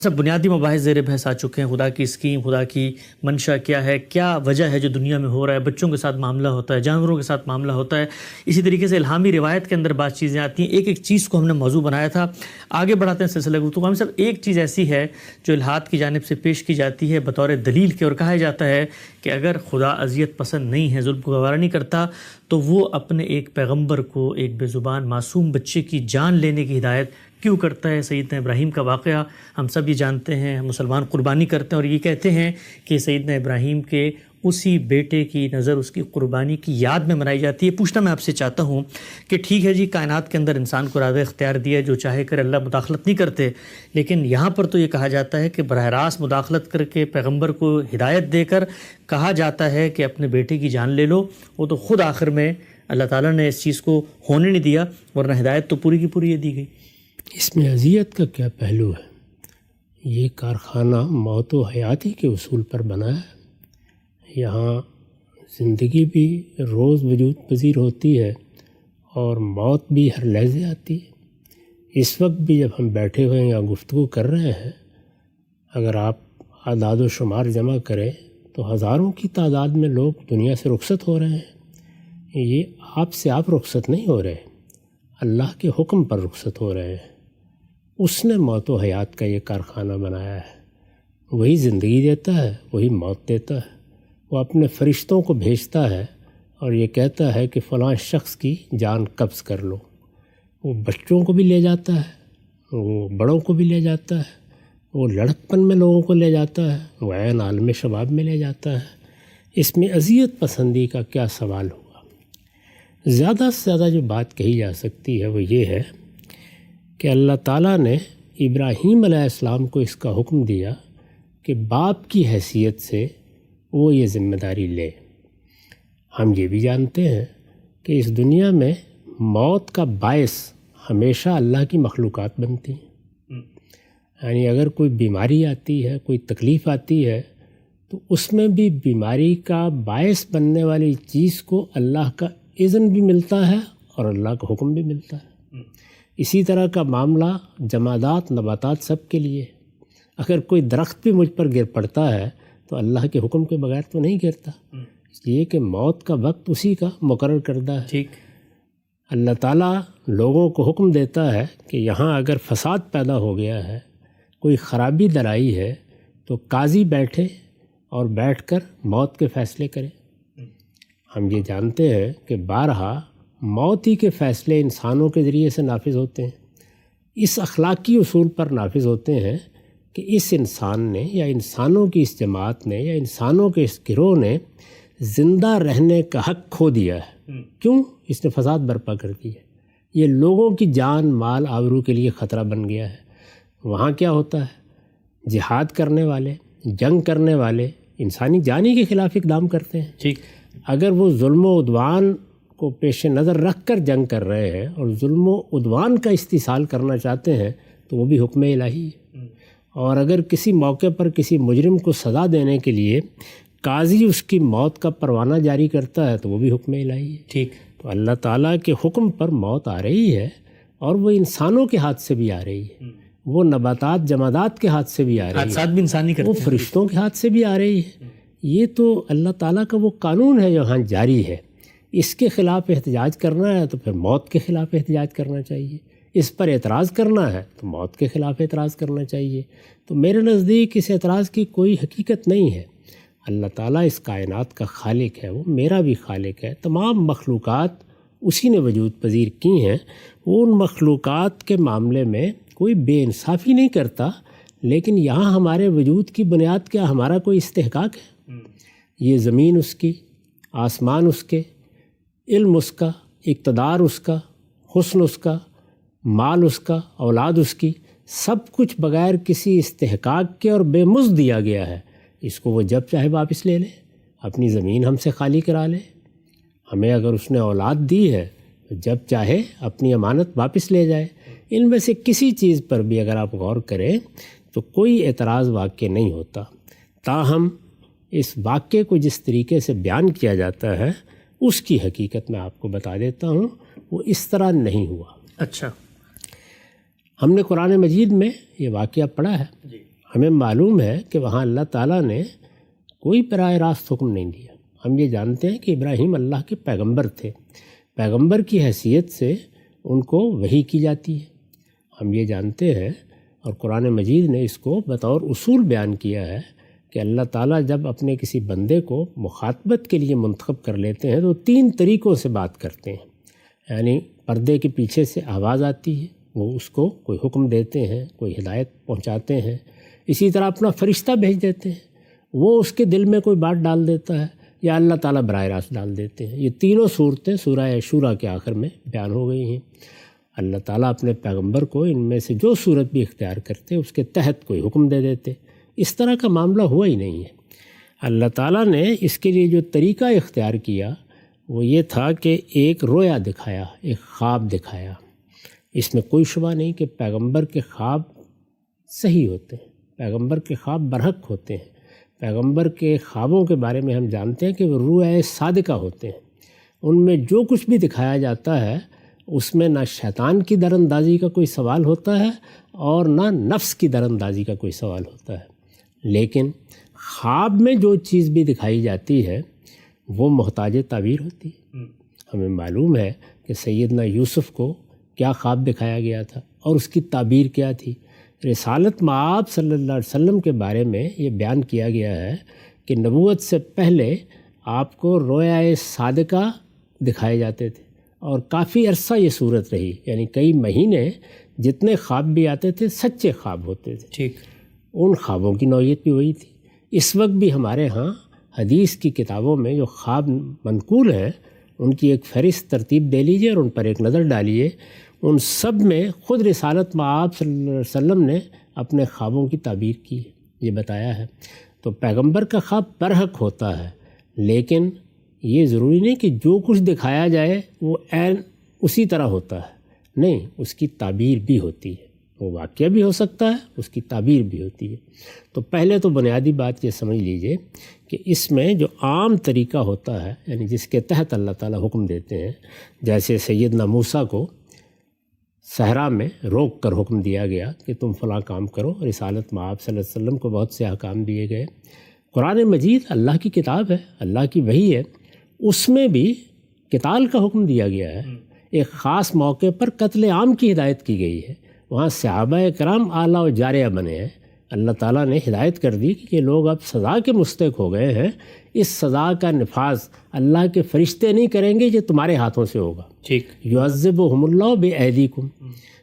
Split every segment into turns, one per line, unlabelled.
سب بنیادی مباحث زیر بحث آ چکے ہیں. خدا کی اسکیم، خدا کی منشا کیا ہے، کیا وجہ ہے جو دنیا میں ہو رہا ہے. بچوں کے ساتھ معاملہ ہوتا ہے، جانوروں کے ساتھ معاملہ ہوتا ہے. اسی طریقے سے الہامی روایت کے اندر بعض چیزیں آتی ہیں. ایک ایک چیز کو ہم نے موضوع بنایا تھا. آگے بڑھاتے ہیں سلسلہ گفتگو. ہم سب ایک چیز ایسی ہے جو الہاد کی جانب سے پیش کی جاتی ہے بطور دلیل کے، اور کہا جاتا ہے کہ اگر خدا اذیت پسند نہیں ہے، ظلم کو گوارا نہیں کرتا، تو وہ اپنے ایک پیغمبر کو، ایک بے زبان معصوم بچے کی جان لینے کی ہدایت کیوں کرتا ہے. سیدنا ابراہیم کا واقعہ ہم سب یہ جانتے ہیں. مسلمان قربانی کرتے ہیں اور یہ کہتے ہیں کہ سیدنا ابراہیم کے اسی بیٹے کی نظر اس کی قربانی کی یاد میں منائی جاتی ہے. پوچھنا میں آپ سے چاہتا ہوں کہ ٹھیک ہے جی، کائنات کے اندر انسان کو ارادہ اختیار دیا، جو چاہے کرے، اللہ مداخلت نہیں کرتے، لیکن یہاں پر تو یہ کہا جاتا ہے کہ براہ راست مداخلت کر کے پیغمبر کو ہدایت دے کر کہا جاتا ہے کہ اپنے بیٹے کی جان لے لو. وہ تو خود آخر میں اللہ تعالیٰ نے اس چیز کو ہونے نہیں دیا، ورنہ ہدایت تو پوری کی پوری دی گئی.
اس میں اذیت کا کیا پہلو ہے؟ یہ کارخانہ موت و حیاتی کے اصول پر بنا ہے. یہاں زندگی بھی روز وجود پذیر ہوتی ہے اور موت بھی ہر لحظے آتی ہے. اس وقت بھی جب ہم بیٹھے ہوئے ہیں یا گفتگو کر رہے ہیں، اگر آپ اعداد و شمار جمع کریں تو ہزاروں کی تعداد میں لوگ دنیا سے رخصت ہو رہے ہیں. یہ آپ سے آپ رخصت نہیں ہو رہے، اللہ کے حکم پر رخصت ہو رہے ہیں. اس نے موت و حیات کا یہ کارخانہ بنایا ہے. وہی زندگی دیتا ہے، وہی موت دیتا ہے. وہ اپنے فرشتوں کو بھیجتا ہے اور یہ کہتا ہے کہ فلاں شخص کی جان قبض کر لو. وہ بچوں کو بھی لے جاتا ہے، وہ بڑوں کو بھی لے جاتا ہے، وہ لڑکپن میں لوگوں کو لے جاتا ہے، وہ عین عالم شباب میں لے جاتا ہے. اس میں اذیت پسندی کا کیا سوال ہوا؟ زیادہ سے زیادہ جو بات کہی جا سکتی ہے وہ یہ ہے کہ اللہ تعالیٰ نے ابراہیم علیہ السلام کو اس کا حکم دیا کہ باپ کی حیثیت سے وہ یہ ذمہ داری لے. ہم یہ بھی جانتے ہیں کہ اس دنیا میں موت کا باعث ہمیشہ اللہ کی مخلوقات بنتی ہیں. یعنی اگر کوئی بیماری آتی ہے، کوئی تکلیف آتی ہے، تو اس میں بھی بیماری کا باعث بننے والی چیز کو اللہ کا اذن بھی ملتا ہے اور اللہ کا حکم بھی ملتا ہے. اسی طرح کا معاملہ جمادات، نباتات سب کے لیے. اگر کوئی درخت بھی مجھ پر گر پڑتا ہے تو اللہ کے حکم کے بغیر تو نہیں گرتا، اس لیے کہ موت کا وقت اسی کا مقرر کردہ ہے.
ٹھیک.
اللہ تعالیٰ لوگوں کو حکم دیتا ہے کہ یہاں اگر فساد پیدا ہو گیا ہے، کوئی خرابی درائی ہے، تو قاضی بیٹھے اور بیٹھ کر موت کے فیصلے کرے. ہم یہ جانتے ہیں کہ بارہا موت ہی کے فیصلے انسانوں کے ذریعے سے نافذ ہوتے ہیں. اس اخلاقی اصول پر نافذ ہوتے ہیں کہ اس انسان نے یا انسانوں کی اس جماعت نے یا انسانوں کے اس گروہ نے زندہ رہنے کا حق کھو دیا ہے. کیوں؟ اس نے فساد برپا کر دی ہے. یہ لوگوں کی جان، مال، آبرو کے لیے خطرہ بن گیا ہے. وہاں کیا ہوتا ہے؟ جہاد کرنے والے، جنگ کرنے والے انسانی جانی کے خلاف اقدام کرتے ہیں.
ٹھیک.
اگر وہ ظلم و عدوان کو پیش نظر رکھ کر جنگ کر رہے ہیں اور ظلم و عدوان کا استحصال کرنا چاہتے ہیں تو وہ بھی حکم الہی ہے. اور اگر کسی موقع پر کسی مجرم کو سزا دینے کے لیے قاضی اس کی موت کا پروانہ جاری کرتا ہے تو وہ بھی حکم الہی ہے.
ٹھیک.
تو اللہ تعالیٰ کے حکم پر موت آ رہی ہے، اور وہ انسانوں کے ہاتھ سے بھی آ رہی ہے، وہ نباتات، جمادات کے ہاتھ سے بھی آ رہی ہے،
حادثات بھی انسانی کرتے
وہ
ہیں،
فرشتوں کے ہاتھ سے بھی آ رہی ہے. یہ تو اللہ تعالیٰ کا وہ قانون ہے جو یہاں جاری ہے. اس کے خلاف احتجاج کرنا ہے تو پھر موت کے خلاف احتجاج کرنا چاہیے. اس پر اعتراض کرنا ہے تو موت کے خلاف اعتراض کرنا چاہیے. تو میرے نزدیک اس اعتراض کی کوئی حقیقت نہیں ہے. اللہ تعالیٰ اس کائنات کا خالق ہے، وہ میرا بھی خالق ہے. تمام مخلوقات اسی نے وجود پذیر کی ہیں. وہ ان مخلوقات کے معاملے میں کوئی بے انصافی نہیں کرتا، لیکن یہاں ہمارے وجود کی بنیاد کیا؟ ہمارا کوئی استحقاق ہے؟ یہ زمین اس کی، آسمان اس کے، علم اس کا، اقتدار اس کا، حسن اس کا، مال اس کا، اولاد اس کی، سب کچھ بغیر کسی استحقاق کے اور بے مزد دیا گیا ہے. اس کو وہ جب چاہے واپس لے لے، اپنی زمین ہم سے خالی کرا لے. ہمیں اگر اس نے اولاد دی ہے تو جب چاہے اپنی امانت واپس لے جائے. ان میں سے کسی چیز پر بھی اگر آپ غور کریں تو کوئی اعتراض واقع نہیں ہوتا. تاہم اس واقعے کو جس طریقے سے بیان کیا جاتا ہے اس کی حقیقت میں آپ کو بتا دیتا ہوں، وہ اس طرح نہیں ہوا.
اچھا.
ہم نے قرآن مجید میں یہ واقعہ پڑھا ہے. ہمیں معلوم ہے کہ وہاں اللہ تعالیٰ نے کوئی براہ راست حکم نہیں دیا۔ ہم یہ جانتے ہیں کہ ابراہیم اللہ کے پیغمبر تھے، پیغمبر کی حیثیت سے ان کو وحی کی جاتی ہے، ہم یہ جانتے ہیں، اور قرآن مجید نے اس کو بطور اصول بیان کیا ہے کہ اللہ تعالیٰ جب اپنے کسی بندے کو مخاطبت کے لیے منتخب کر لیتے ہیں تو 3 طریقوں سے بات کرتے ہیں، یعنی پردے کے پیچھے سے آواز آتی ہے، وہ اس کو کوئی حکم دیتے ہیں، کوئی ہدایت پہنچاتے ہیں، اسی طرح اپنا فرشتہ بھیج دیتے ہیں، وہ اس کے دل میں کوئی بات ڈال دیتا ہے، یا اللہ تعالیٰ براہ راست ڈال دیتے ہیں۔ یہ تینوں صورتیں سورہ شورى کے آخر میں بیان ہو گئی ہیں۔ اللہ تعالیٰ اپنے پیغمبر کو ان میں سے جو صورت بھی اختیار کرتے اس کے تحت کوئی حکم دے دیتے، اس طرح کا معاملہ ہوا ہی نہیں ہے۔ اللہ تعالیٰ نے اس کے لیے جو طریقہ اختیار کیا وہ یہ تھا کہ ایک رویا دکھایا، ایک خواب دکھایا۔ اس میں کوئی شبہ نہیں کہ پیغمبر کے خواب صحیح ہوتے ہیں، پیغمبر کے خواب برحق ہوتے ہیں، پیغمبر کے خوابوں کے بارے میں ہم جانتے ہیں کہ وہ رویا صادقہ ہوتے ہیں۔ ان میں جو کچھ بھی دکھایا جاتا ہے اس میں نہ شیطان کی دراندازی کا کوئی سوال ہوتا ہے اور نہ نفس کی دراندازی کا کوئی سوال ہوتا ہے، لیکن خواب میں جو چیز بھی دکھائی جاتی ہے وہ محتاج تعبیر ہوتی ہے۔ ہمیں معلوم ہے کہ سیدنا یوسف کو کیا خواب دکھایا گیا تھا اور اس کی تعبیر کیا تھی۔ رسالت مآب صلی اللہ علیہ وسلم کے بارے میں یہ بیان کیا گیا ہے کہ نبوت سے پہلے آپ کو رویا صادقہ دکھائے جاتے تھے، اور کافی عرصہ یہ صورت رہی، یعنی کئی مہینے جتنے خواب بھی آتے تھے سچے خواب ہوتے تھے۔
ٹھیک،
ان خوابوں کی نوعیت بھی وہی تھی۔ اس وقت بھی ہمارے ہاں حدیث کی کتابوں میں جو خواب منقول ہیں ان کی ایک فہرست ترتیب دے لیجئے اور ان پر ایک نظر ڈالیے، ان سب میں خود رسالت مآب صلی اللہ علیہ وسلم نے اپنے خوابوں کی تعبیر کی ہے، یہ بتایا ہے۔ تو پیغمبر کا خواب برحق ہوتا ہے، لیکن یہ ضروری نہیں کہ جو کچھ دکھایا جائے وہ عین اسی طرح ہوتا ہے، نہیں، اس کی تعبیر بھی ہوتی ہے، وہ واقعہ بھی ہو سکتا ہے، اس کی تعبیر بھی ہوتی ہے۔ تو پہلے تو بنیادی بات یہ سمجھ لیجئے کہ اس میں جو عام طریقہ ہوتا ہے، یعنی جس کے تحت اللہ تعالیٰ حکم دیتے ہیں، جیسے سیدنا موسیٰ کو صحرا میں روک کر حکم دیا گیا کہ تم فلاں کام کرو، رسالت مآب صلی اللہ علیہ وسلم کو بہت سے احکام دیے گئے۔ قرآن مجید اللہ کی کتاب ہے، اللہ کی وحی ہے، اس میں بھی قتال کا حکم دیا گیا ہے۔ ایک خاص موقع پر قتل عام کی ہدایت کی گئی ہے، وہاں صحابہ کرام اعلیٰ و جاریہ بنے ہیں۔ اللہ تعالیٰ نے ہدایت کر دی کہ یہ لوگ اب سزا کے مستحق ہو گئے ہیں، اس سزا کا نفاذ اللہ کے فرشتے نہیں کریں گے، یہ تمہارے ہاتھوں سے ہوگا۔
ٹھیک،
یعذبہم اللہ بایدیکم،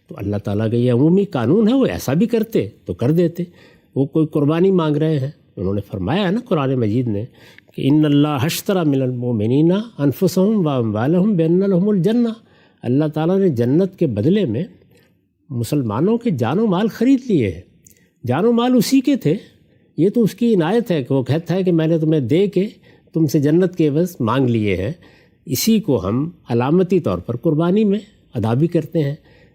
تو اللہ تعالیٰ کا یہ عمومی قانون ہے، وہ ایسا بھی کرتے تو کر دیتے۔ وہ کوئی قربانی مانگ رہے ہیں، انہوں نے فرمایا ہے نا قرآن مجید نے کہ ان اللہ اشتری من المؤمنین انفسہم واموالہم بان لہم الجنہ، اللہ تعالیٰ نے جنت کے بدلے میں مسلمانوں کے جان و مال خرید لیے ہیں۔ جان و مال اسی کے تھے، یہ تو اس کی عنایت ہے کہ وہ کہتا ہے کہ میں نے تمہیں دے کے تم سے جنت کے عوض مانگ لیے ہیں، اسی کو ہم علامتی طور پر قربانی میں ادا بھی کرتے ہیں۔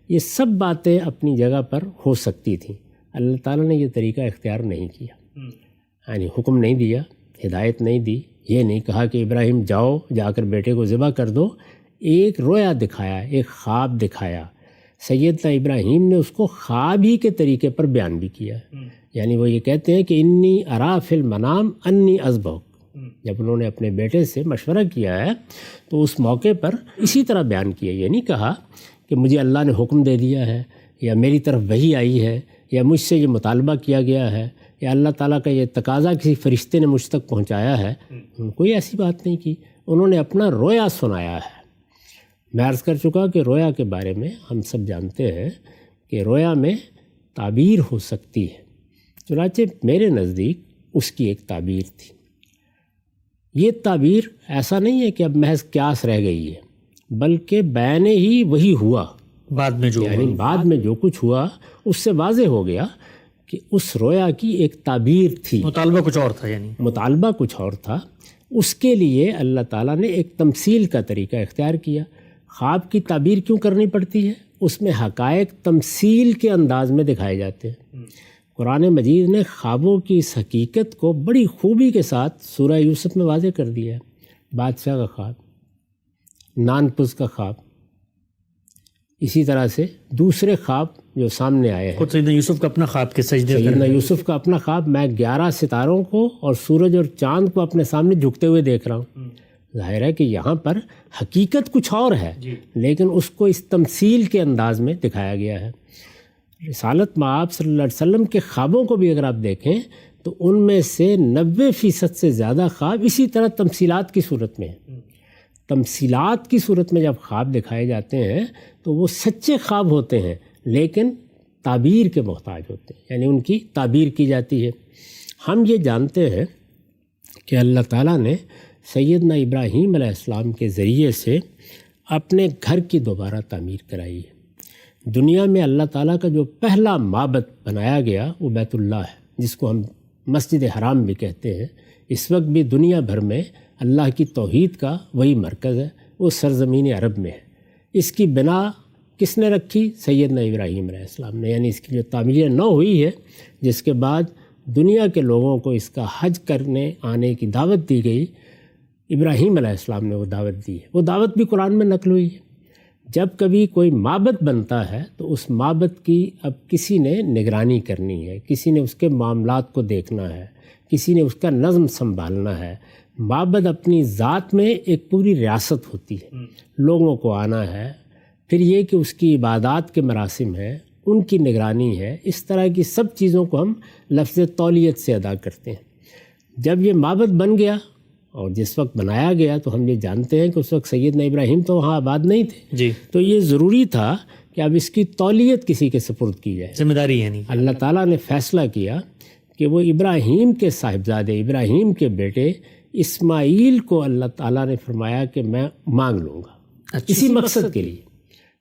یہ سب باتیں اپنی جگہ پر ہو سکتی تھیں، اللہ تعالیٰ نے یہ طریقہ اختیار نہیں کیا، یعنی حکم نہیں دیا، ہدایت نہیں دی، یہ نہیں کہا کہ ابراہیم جاؤ جا کر بیٹے کو ذبح کر دو، ایک رویا دکھایا، ایک خواب دکھایا۔ سیدنا ابراہیم نے اس کو خواب ہی کے طریقے پر بیان بھی کیا ہے، یعنی وہ یہ کہتے ہیں کہ انی ارا فی المنام انی اذبحک، جب انہوں نے اپنے بیٹے سے مشورہ کیا ہے تو اس موقع پر اسی طرح بیان کیا، یہ نہیں کہا کہ مجھے اللہ نے حکم دے دیا ہے یا میری طرف وحی آئی ہے یا مجھ سے یہ مطالبہ کیا گیا ہے یا اللہ تعالیٰ کا یہ تقاضا کسی فرشتے نے مجھ تک پہنچایا ہے، کوئی ایسی بات نہیں کی، انہوں نے اپنا رویا سنایا ہے۔ میں عرض کر چکا کہ رویا کے بارے میں ہم سب جانتے ہیں کہ رویا میں تعبیر ہو سکتی ہے، چنانچہ میرے نزدیک اس کی ایک تعبیر تھی۔ یہ تعبیر ایسا نہیں ہے کہ اب محض قیاس رہ گئی ہے، بلکہ بیان ہی وہی ہوا،
بعد میں جو
یعنی بعد میں جو کچھ ہوا اس سے واضح ہو گیا کہ اس رویا کی ایک تعبیر تھی،
مطالبہ کچھ اور تھا، یعنی
مطالبہ کچھ اور تھا۔ اس کے لیے اللہ تعالیٰ نے ایک تمثیل کا طریقہ اختیار کیا۔ خواب کی تعبیر کیوں کرنی پڑتی ہے؟ اس میں حقائق تمثیل کے انداز میں دکھائے جاتے ہیں۔ قرآن مجید نے خوابوں کی اس حقیقت کو بڑی خوبی کے ساتھ سورہ یوسف میں واضح کر دیا ہے۔ بادشاہ کا خواب، نان پس کا خواب، اسی طرح سے دوسرے خواب جو سامنے آئے ہیں،
خود سیدنا یوسف کا اپنا خواب کے سجدے
سیدنا یوسف کا اپنا خواب، میں 11 ستاروں کو اور سورج اور چاند کو اپنے سامنے جھکتے ہوئے دیکھ رہا ہوں۔ ظاہر ہے کہ یہاں پر حقیقت کچھ اور ہے، لیکن اس کو اس تمثیل کے انداز میں دکھایا گیا ہے۔ رسالت مآب صلی اللہ علیہ وسلم کے خوابوں کو بھی اگر آپ دیکھیں تو ان میں سے 90% سے زیادہ خواب اسی طرح تمثیلات کی صورت میں ہیں۔ تمثیلات کی صورت میں جب خواب دکھائے جاتے ہیں تو وہ سچے خواب ہوتے ہیں، لیکن تعبیر کے محتاج ہوتے ہیں، یعنی ان کی تعبیر کی جاتی ہے۔ ہم یہ جانتے ہیں کہ اللہ تعالیٰ نے سیدنا ابراہیم علیہ السلام کے ذریعے سے اپنے گھر کی دوبارہ تعمیر کرائی ہے۔ دنیا میں اللہ تعالیٰ کا جو پہلا معبد بنایا گیا وہ بیت اللہ ہے، جس کو ہم مسجد حرام بھی کہتے ہیں۔ اس وقت بھی دنیا بھر میں اللہ کی توحید کا وہی مرکز ہے، وہ سرزمین عرب میں ہے۔ اس کی بنا کس نے رکھی؟ سیدنا ابراہیم علیہ السلام نے، یعنی اس کی جو تعمیر نو ہوئی ہے، جس کے بعد دنیا کے لوگوں کو اس کا حج کرنے آنے کی دعوت دی گئی، ابراہیم علیہ السلام نے وہ دعوت دی ہے۔ وہ دعوت بھی قرآن میں نقل ہوئی ہے۔ جب کبھی کوئی معبد بنتا ہے تو اس معبد کی اب کسی نے نگرانی کرنی ہے، کسی نے اس کے معاملات کو دیکھنا ہے، کسی نے اس کا نظم سنبھالنا ہے۔ معبد اپنی ذات میں ایک پوری ریاست ہوتی ہے، لوگوں کو آنا ہے، پھر یہ کہ اس کی عبادات کے مراسم ہیں، ان کی نگرانی ہے۔ اس طرح کی سب چیزوں کو ہم لفظ تولیت سے ادا کرتے ہیں۔ جب یہ معبد بن گیا اور جس وقت بنایا گیا تو ہم یہ جانتے ہیں کہ اس وقت سیدنا ابراہیم تو وہاں آباد نہیں تھے
جی،
تو یہ ضروری تھا کہ اب اس کی تولیت کسی کے سپرد کی جائے۔
ذمہ داری ہے نہیں۔
اللہ تعالیٰ نے فیصلہ کیا کہ وہ ابراہیم کے صاحبزادے، ابراہیم کے بیٹے اسماعیل کو اللہ تعالیٰ نے فرمایا کہ میں مانگ لوں گا اسی مقصد کے لیے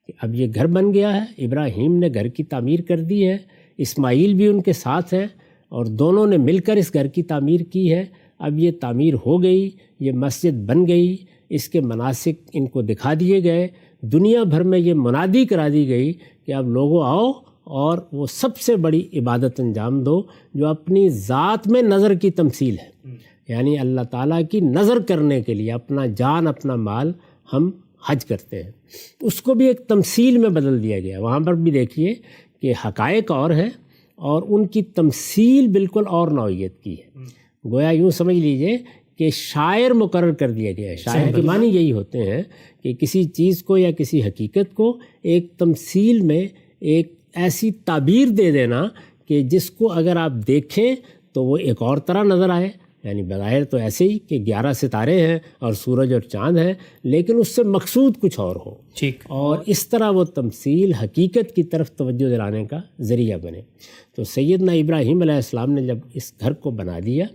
کہ اب یہ گھر بن گیا ہے، ابراہیم نے گھر کی تعمیر کر دی ہے، اسماعیل بھی ان کے ساتھ ہیں اور دونوں نے مل کر اس گھر کی تعمیر کی ہے۔ اب یہ تعمیر ہو گئی، یہ مسجد بن گئی، اس کے مناسک ان کو دکھا دیے گئے، دنیا بھر میں یہ منادی کرا دی گئی کہ اب لوگوں آؤ اور وہ سب سے بڑی عبادت انجام دو جو اپنی ذات میں نظر کی تمثیل ہے، یعنی اللہ تعالیٰ کی نظر کرنے کے لیے اپنا جان اپنا مال ہم حج کرتے ہیں۔ اس کو بھی ایک تمثیل میں بدل دیا گیا۔ وہاں پر بھی دیکھیے کہ حقائق اور ہیں اور ان کی تمثیل بالکل اور نوعیت کی ہے۔ گویا یوں سمجھ لیجئے کہ شاعر مقرر کر دیا گیا ہے۔ شاعر کے معنی یہی ہوتے ہیں کہ کسی چیز کو یا کسی حقیقت کو ایک تمثیل میں ایک ایسی تعبیر دے دینا کہ جس کو اگر آپ دیکھیں تو وہ ایک اور طرح نظر آئے، یعنی بظاہر تو ایسے ہی کہ 11 ستارے ہیں اور سورج اور چاند ہے، لیکن اس سے مقصود کچھ اور ہو،
ٹھیک،
اور اس طرح وہ تمثیل حقیقت کی طرف توجہ دلانے کا ذریعہ بنے۔ تو سیدنا ابراہیم علیہ السلام نے جب اس گھر کو بنا دیا،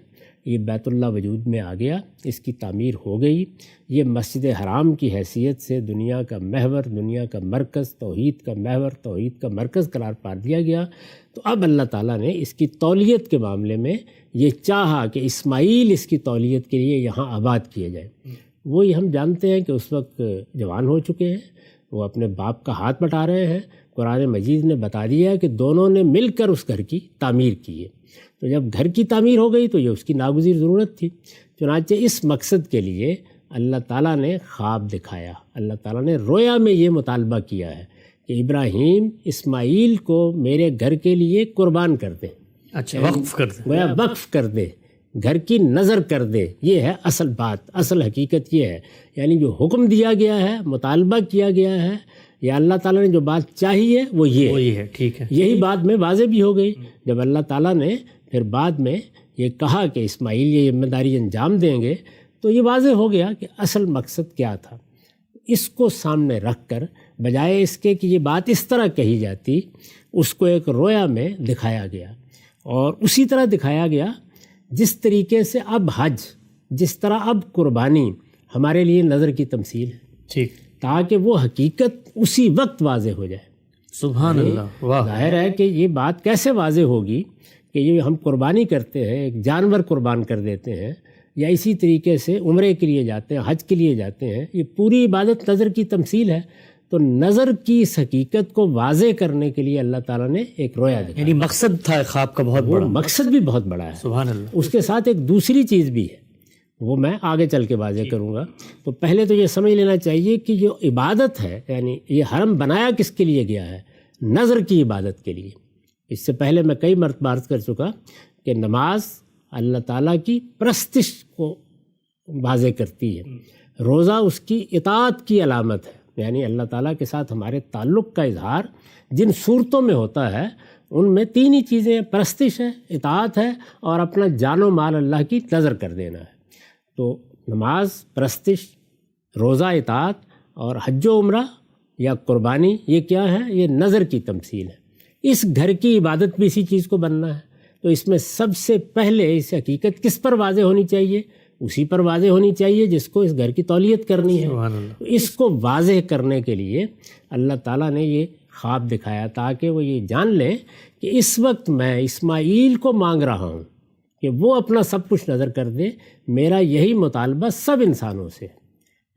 یہ بیت اللہ وجود میں آ گیا، اس کی تعمیر ہو گئی، یہ مسجد حرام کی حیثیت سے دنیا کا محور، دنیا کا مرکز، توحید کا محور، توحید کا مرکز قرار پا دیا گیا۔ تو اب اللہ تعالیٰ نے اس کی تولیت کے معاملے میں یہ چاہا کہ اسماعیل اس کی تولیت کے لیے یہاں آباد کیے جائے۔ وہی ہم جانتے ہیں کہ اس وقت جوان ہو چکے ہیں، وہ اپنے باپ کا ہاتھ بٹا رہے ہیں۔ قرآن مجید نے بتا دیا کہ دونوں نے مل کر اس گھر کی تعمیر کی ہے۔ تو جب گھر کی تعمیر ہو گئی تو یہ اس کی ناگزیر ضرورت تھی، چنانچہ اس مقصد کے لیے اللہ تعالیٰ نے خواب دکھایا، اللہ تعالیٰ نے رویا میں یہ مطالبہ کیا ہے کہ ابراہیم اسماعیل کو میرے گھر کے لیے قربان کر دے،
اچھا، وقف کر دیں،
گویا وقف کر دے، گھر کی نظر کر دے۔ یہ ہے اصل بات، اصل حقیقت یہ ہے، یعنی جو حکم دیا گیا ہے، مطالبہ کیا گیا ہے، یا اللہ تعالیٰ نے جو بات چاہی ہے وہ یہ
ہے، ٹھیک ہے۔
یہی بات میں واضح بھی ہو گئی جب اللہ تعالیٰ نے پھر بعد میں یہ کہا کہ اسماعیل یہ ذمہ داری انجام دیں گے، تو یہ واضح ہو گیا کہ اصل مقصد کیا تھا۔ اس کو سامنے رکھ کر بجائے اس کے کہ یہ بات اس طرح کہی جاتی، اس کو ایک رویا میں دکھایا گیا، اور اسی طرح دکھایا گیا جس طریقے سے اب حج، جس طرح اب قربانی ہمارے لیے نظر کی تمثیل ہے،
ٹھیک،
تاکہ وہ حقیقت اسی وقت واضح ہو جائے۔
سبحان اللہ، واہ،
ظاہر ہے کہ یہ بات کیسے واضح ہوگی کہ یہ ہم قربانی کرتے ہیں، ایک جانور قربان کر دیتے ہیں، یا اسی طریقے سے عمرے کے لیے جاتے ہیں، حج کے لیے جاتے ہیں، یہ پوری عبادت نظر کی تمثیل ہے۔ تو نظر کی اس حقیقت کو واضح کرنے کے لیے اللہ تعالیٰ نے ایک رویا دکھایا،
یعنی مقصد تھا خواب کا بہت
وہ
بڑا،
مقصد بھی بہت بڑا ہے۔
سبحان اللہ،
اس کے ساتھ ایک دوسری چیز بھی ہے، وہ میں آگے چل کے واضح کروں گا. تو پہلے تو یہ سمجھ لینا چاہیے کہ جو عبادت ہے، یعنی یہ حرم بنایا کس کے لیے گیا ہے؟ نظر کی عبادت کے لیے. اس سے پہلے میں کئی مرتبہ عرض کر چکا کہ نماز اللہ تعالیٰ کی پرستش کو واضح کرتی ہے، روزہ اس کی اطاعت کی علامت ہے، یعنی اللہ تعالیٰ کے ساتھ ہمارے تعلق کا اظہار جن صورتوں میں ہوتا ہے ان میں تین ہی چیزیں ہیں، پرستش ہے، اطاعت ہے، اور اپنا جان و مال اللہ کی نذر کر دینا ہے. تو نماز، پرستش، روزہ اطاعت، اور حج و عمرہ یا قربانی، یہ کیا ہے؟ یہ نظر کی تمثیل ہے. اس گھر کی عبادت بھی اسی چیز کو بننا ہے. تو اس میں سب سے پہلے اس حقیقت کس پر واضح ہونی چاہیے؟ اسی پر واضح ہونی چاہیے جس کو اس گھر کی تولیت کرنی ہے. تو اس کو واضح کرنے کے لیے اللہ تعالیٰ نے یہ خواب دکھایا تاکہ وہ یہ جان لیں کہ اس وقت میں اسماعیل کو مانگ رہا ہوں کہ وہ اپنا سب کچھ نظر کر دے. میرا یہی مطالبہ سب انسانوں سے.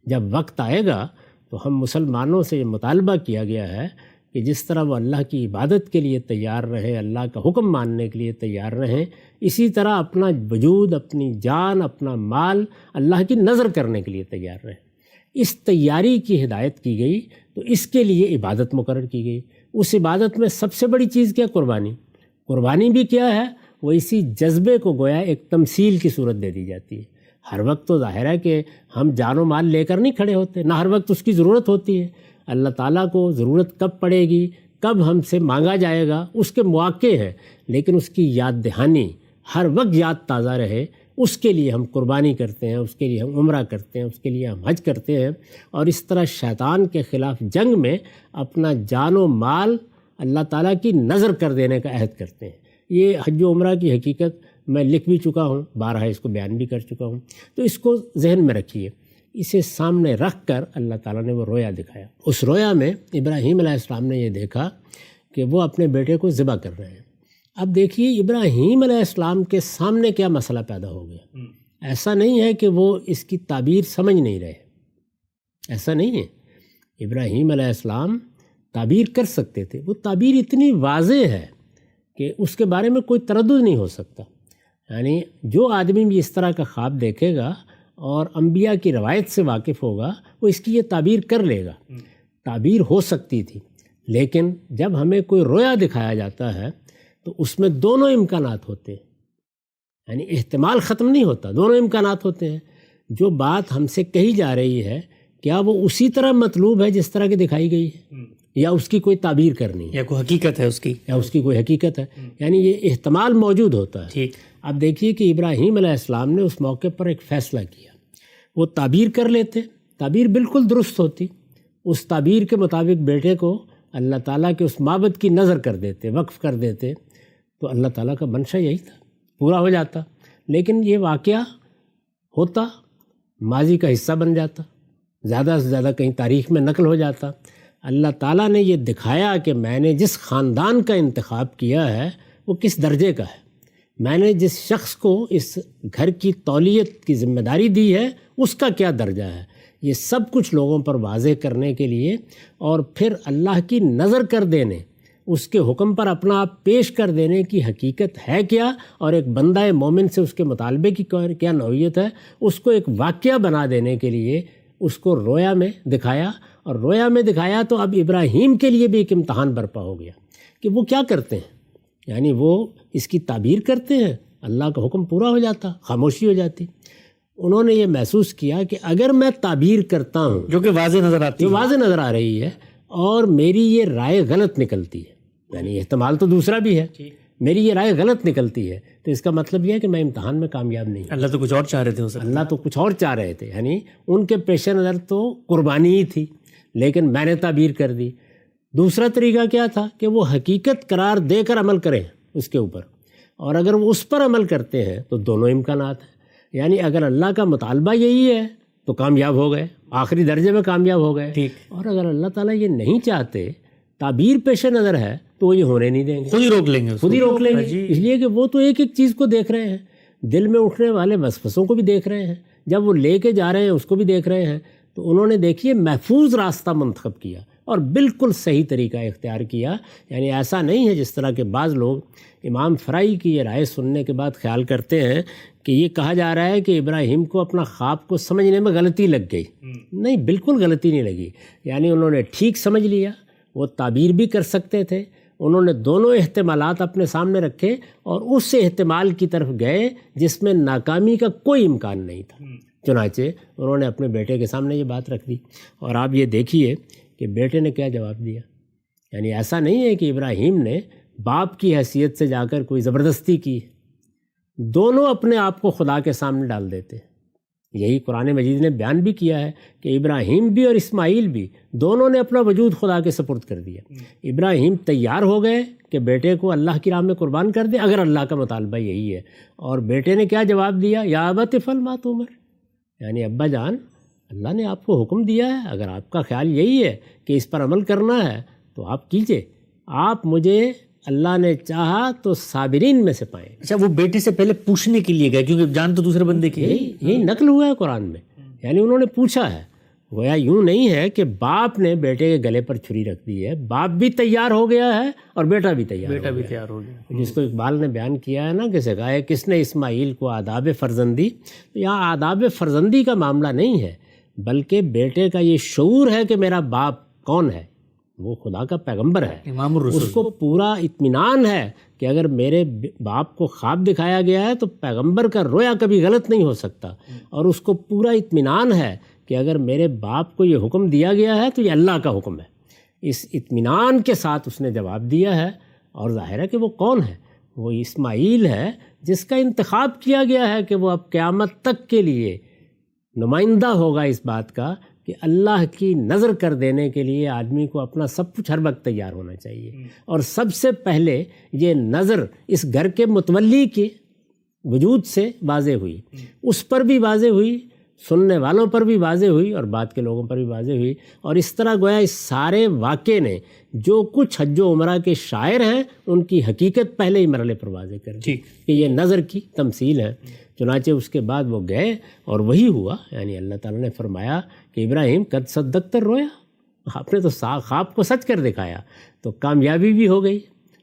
جب وقت آئے گا تو ہم مسلمانوں سے یہ مطالبہ کیا گیا ہے کہ جس طرح وہ اللہ کی عبادت کے لیے تیار رہیں، اللہ کا حکم ماننے کے لیے تیار رہیں، اسی طرح اپنا وجود، اپنی جان، اپنا مال اللہ کی نذر کرنے کے لیے تیار رہیں. اس تیاری کی ہدایت کی گئی. تو اس کے لیے عبادت مقرر کی گئی. اس عبادت میں سب سے بڑی چیز کیا؟ قربانی. قربانی بھی کیا ہے؟ وہ اسی جذبے کو گویا ایک تمثیل کی صورت دے دی جاتی ہے. ہر وقت تو ظاہر ہے کہ ہم جان و مال لے کر نہیں کھڑے ہوتے، نہ ہر وقت اس کی ضرورت ہوتی ہے. اللہ تعالیٰ کو ضرورت کب پڑے گی، کب ہم سے مانگا جائے گا، اس کے مواقع ہیں، لیکن اس کی یاد دہانی ہر وقت یاد تازہ رہے، اس کے لیے ہم قربانی کرتے ہیں، اس کے لیے ہم عمرہ کرتے ہیں، اس کے لیے ہم حج کرتے ہیں. اور اس طرح شیطان کے خلاف جنگ میں اپنا جان و مال اللہ تعالیٰ کی نذر کر دینے کا عہد کرتے ہیں. یہ حج و عمرہ کی حقیقت میں لکھ بھی چکا ہوں، بارہا اس کو بیان بھی کر چکا ہوں. تو اس کو ذہن میں رکھیے. اسے سامنے رکھ کر اللہ تعالیٰ نے وہ رویا دکھایا. اس رویا میں ابراہیم علیہ السلام نے یہ دیکھا کہ وہ اپنے بیٹے کو ذبح کر رہے ہیں. اب دیکھیے ابراہیم علیہ السلام کے سامنے کیا مسئلہ پیدا ہو گیا. ایسا نہیں ہے کہ وہ اس کی تعبیر سمجھ نہیں رہے، ایسا نہیں ہے. ابراہیم علیہ السلام تعبیر کر سکتے تھے. وہ تعبیر اتنی واضح ہے کہ اس کے بارے میں کوئی تردد نہیں ہو سکتا. یعنی جو آدمی بھی اس طرح کا خواب دیکھے گا اور انبیاء کی روایت سے واقف ہوگا وہ اس کی یہ تعبیر کر لے گا. تعبیر ہو سکتی تھی، لیکن جب ہمیں کوئی رویا دکھایا جاتا ہے تو اس میں دونوں امکانات ہوتے ہیں. یعنی احتمال ختم نہیں ہوتا، دونوں امکانات ہوتے ہیں. جو بات ہم سے کہی جا رہی ہے کیا وہ اسی طرح مطلوب ہے جس طرح کی دکھائی گئی ہے، یا اس کی کوئی تعبیر کرنی ہے،
یا کوئی حقیقت ہے اس کی،
یا اس کی کوئی حقیقت ہے. یعنی یہ احتمال موجود ہوتا ہے. اب دیکھیے کہ ابراہیم علیہ السلام نے اس موقع پر ایک فیصلہ کیا. وہ تعبیر کر لیتے، تعبیر بالکل درست ہوتی، اس تعبیر کے مطابق بیٹے کو اللہ تعالیٰ کے اس معبد کی نذر کر دیتے، وقف کر دیتے، تو اللہ تعالیٰ کا منشا یہی تھا، پورا ہو جاتا. لیکن یہ واقعہ ہوتا، ماضی کا حصہ بن جاتا، زیادہ سے زیادہ کہیں تاریخ میں نقل ہو جاتا. اللہ تعالیٰ نے یہ دکھایا کہ میں نے جس خاندان کا انتخاب کیا ہے وہ کس درجے کا ہے، میں نے جس شخص کو اس گھر کی تولیت کی ذمہ داری دی ہے اس کا کیا درجہ ہے. یہ سب کچھ لوگوں پر واضح کرنے کے لیے اور پھر اللہ کی نظر کر دینے، اس کے حکم پر اپنا آپ پیش کر دینے کی حقیقت ہے کیا، اور ایک بندہ مومن سے اس کے مطالبے کی کیا نوعیت ہے، اس کو ایک واقعہ بنا دینے کے لیے اس کو رویا میں دکھایا. اور رویا میں دکھایا تو اب ابراہیم کے لیے بھی ایک امتحان برپا ہو گیا کہ وہ کیا کرتے ہیں. یعنی وہ اس کی تعبیر کرتے ہیں، اللہ کا حکم پورا ہو جاتا، خاموشی ہو جاتی. انہوں نے یہ محسوس کیا کہ اگر میں تعبیر کرتا ہوں
جو کہ واضح نظر آتی ہے،
واضح نظر آ رہی ہے، اور میری یہ رائے غلط نکلتی ہے، یعنی احتمال تو دوسرا بھی ہے، میری یہ رائے غلط نکلتی ہے، تو اس کا مطلب یہ ہے کہ میں امتحان میں کامیاب نہیں ہوں.
اللہ تو کچھ اور چاہ رہے تھے،
اللہ تو کچھ اور چاہ رہے تھے. یعنی ان کے پیش نظر تو قربانی ہی تھی، لیکن میں نے تعبیر کر دی. دوسرا طریقہ کیا تھا کہ وہ حقیقت قرار دے کر عمل کریں اس کے اوپر، اور اگر وہ اس پر عمل کرتے ہیں تو دونوں امکانات ہیں. یعنی اگر اللہ کا مطالبہ یہی ہے تو کامیاب ہو گئے، آخری درجے میں کامیاب ہو گئے. اور اگر اللہ تعالیٰ یہ نہیں چاہتے، تعبیر پیش نظر ہے، تو وہ یہ ہونے نہیں دیں گے،
خود ہی روک لیں گے،
خود ہی روک لیں گے. اس لیے کہ وہ تو ایک ایک چیز کو دیکھ رہے ہیں، دل میں اٹھنے والے وسوسوں کو بھی دیکھ رہے ہیں، جب وہ لے کے جا رہے ہیں اس کو بھی دیکھ رہے ہیں. تو انہوں نے دیکھیے محفوظ راستہ منتخب کیا اور بالکل صحیح طریقہ اختیار کیا. یعنی ایسا نہیں ہے جس طرح کے بعض لوگ امام فرائی کی یہ رائے سننے کے بعد خیال کرتے ہیں کہ یہ کہا جا رہا ہے کہ ابراہیم کو اپنا خواب کو سمجھنے میں غلطی لگ گئی. نہیں، بالکل غلطی نہیں لگی. یعنی انہوں نے ٹھیک سمجھ لیا، وہ تعبیر بھی کر سکتے تھے. انہوں نے دونوں احتمالات اپنے سامنے رکھے اور اس احتمال کی طرف گئے جس میں ناکامی کا کوئی امکان نہیں تھا. چنانچہ انہوں نے اپنے بیٹے کے سامنے یہ بات رکھ دی. اور آپ یہ دیکھیے کہ بیٹے نے کیا جواب دیا. یعنی ایسا نہیں ہے کہ ابراہیم نے باپ کی حیثیت سے جا کر کوئی زبردستی کی. دونوں اپنے آپ کو خدا کے سامنے ڈال دیتے. یہی قرآن مجید نے بیان بھی کیا ہے کہ ابراہیم بھی اور اسماعیل بھی دونوں نے اپنا وجود خدا کے سپرد کر دیا. ابراہیم تیار ہو گئے کہ بیٹے کو اللہ کی راہ میں قربان کر دیں اگر اللہ کا مطالبہ یہی ہے. اور بیٹے نے کیا جواب دیا؟ یا ابت افعل ما تؤمر. یعنی ابا جان، اللہ نے آپ کو حکم دیا ہے، اگر آپ کا خیال یہی ہے کہ اس پر عمل کرنا ہے تو آپ کیجئے. آپ مجھے اللہ نے چاہا تو صابرین میں سے پائیں.
اچھا، وہ بیٹے سے پہلے پوچھنے کے لیے گئے کیونکہ جان تو دوسرے بندے کی ہے.
یہی نقل ہوا ہے قرآن میں. یعنی انہوں نے پوچھا ہے. گویا یوں نہیں ہے کہ باپ نے بیٹے کے گلے پر چھری رکھ دی ہے. باپ بھی تیار ہو گیا ہے اور بیٹا بھی تیار
ہو گیا.
جس کو اقبال نے بیان کیا ہے نا کہ سکھائے کس نے اسماعیل کو آداب فرزندی. تو یہاں آداب فرزندی کا معاملہ نہیں ہے، بلکہ بیٹے کا یہ شعور ہے کہ میرا باپ کون ہے. وہ خدا کا پیغمبر ہے،
امام الرسول.
اس کو پورا اطمینان ہے کہ اگر میرے باپ کو خواب دکھایا گیا ہے تو پیغمبر کا رویا کبھی غلط نہیں ہو سکتا. اور اس کو پورا اطمینان ہے کہ اگر میرے باپ کو یہ حکم دیا گیا ہے تو یہ اللہ کا حکم ہے. اس اطمینان کے ساتھ اس نے جواب دیا ہے. اور ظاہر ہے کہ وہ کون ہے؟ وہ اسماعیل ہے جس کا انتخاب کیا گیا ہے کہ وہ اب قیامت تک کے لیے نمائندہ ہوگا اس بات کا کہ اللہ کی نظر کر دینے کے لیے آدمی کو اپنا سب کچھ ہر وقت تیار ہونا چاہیے. اور سب سے پہلے یہ نظر اس گھر کے متولی کے وجود سے واضح ہوئی. اس پر بھی واضح ہوئی، سننے والوں پر بھی واضح ہوئی اور بعد کے لوگوں پر بھی واضح ہوئی. اور اس طرح گویا اس سارے واقعے نے جو کچھ حج و عمرہ کے شاعر ہیں ان کی حقیقت پہلے ہی مرحلے پر واضح کر دی کہ یہ نظر کی تمثیل ہے. چنانچہ اس کے بعد وہ گئے اور وہی ہوا. یعنی اللہ تعالیٰ نے فرمایا کہ ابراہیم قد صدقت الرؤیا، آپ نے تو خواب کو سچ کر دکھایا. تو کامیابی بھی ہو گئی،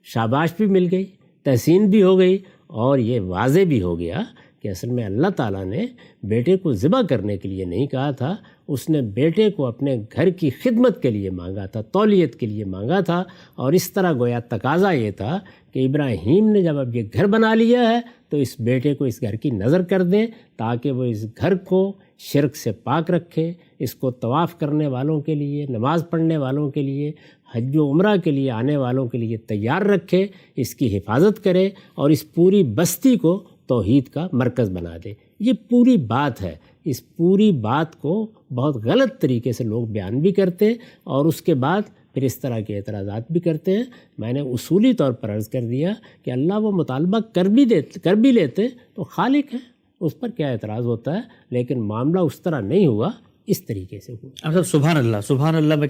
شاباش بھی مل گئی، تحسین بھی ہو گئی. اور یہ واضح بھی ہو گیا کہ اصل میں اللہ تعالیٰ نے بیٹے کو ذبح کرنے کے لیے نہیں کہا تھا. اس نے بیٹے کو اپنے گھر کی خدمت کے لیے مانگا تھا، تولیت کے لیے مانگا تھا. اور اس طرح گویا تقاضا یہ تھا کہ ابراہیم نے جب اب یہ گھر بنا لیا ہے تو اس بیٹے کو اس گھر کی نظر کر دیں تاکہ وہ اس گھر کو شرک سے پاک رکھے، اس کو طواف کرنے والوں کے لیے، نماز پڑھنے والوں کے لیے، حج و عمرہ کے لیے آنے والوں کے لیے تیار رکھے، اس کی حفاظت کرے اور اس پوری بستی کو توحید کا مرکز بنا دے. یہ پوری بات ہے. اس پوری بات کو بہت غلط طریقے سے لوگ بیان بھی کرتے اور اس کے بعد پھر اس طرح کے اعتراضات بھی کرتے ہیں. میں نے اصولی طور پر عرض کر دیا کہ اللہ وہ مطالبہ کر بھی لیتے تو خالق ہے، اس پر کیا اعتراض ہوتا ہے. لیکن معاملہ اس طرح نہیں ہوا، اس طریقے سے ہوا.
سبحان اللہ، سبحان اللہ.